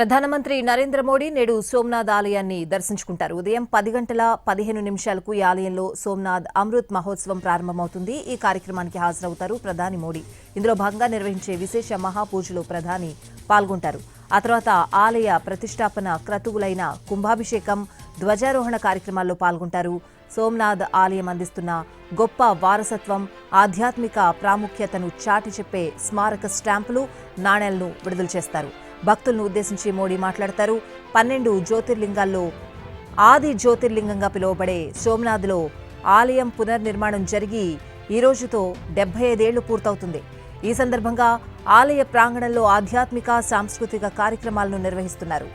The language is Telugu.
ప్రధానమంత్రి నరేంద్ర మోడీ నేడు సోమనాథ్ ఆలయాన్ని దర్శించుకుంటారు. ఉదయం 10 గంటల 15 నిమిషాలకు ఈ ఆలయంలో సోమనాథ్ అమృత్ మహోత్సవం ప్రారంభమవుతుంది. ఈ కార్యక్రమానికి హాజరవుతారు ప్రధాని మోడీ. ఇందులో భాగంగా నిర్వహించే విశేష మహాపూజలో ప్రధాని పాల్గొంటారు. ఆ తర్వాత ఆలయ ప్రతిష్టాపన క్రతువులైన కుంభాభిషేకం, ధ్వజారోహణ కార్యక్రమాల్లో పాల్గొంటారు. సోమనాథ్ ఆలయం అందిస్తున్న గొప్ప వారసత్వం, ఆధ్యాత్మిక ప్రాముఖ్యతను చాటి చెప్పే స్మారక స్టాంపులు, నాణేలను విడుదల చేస్తారు. భక్తులను ఉద్దేశించి మోడీ మాట్లాడతారు. 12 జ్యోతిర్లింగాల్లో ఆది జ్యోతిర్లింగంగా పిలువబడే సోమనాథ్లో ఆలయం పునర్నిర్మాణం జరిగి ఈ రోజుతో 75 ఏళ్లు పూర్తవుతుంది. ఈ సందర్భంగా ఆలయ ప్రాంగణంలో ఆధ్యాత్మిక, సాంస్కృతిక కార్యక్రమాలను నిర్వహిస్తున్నారు.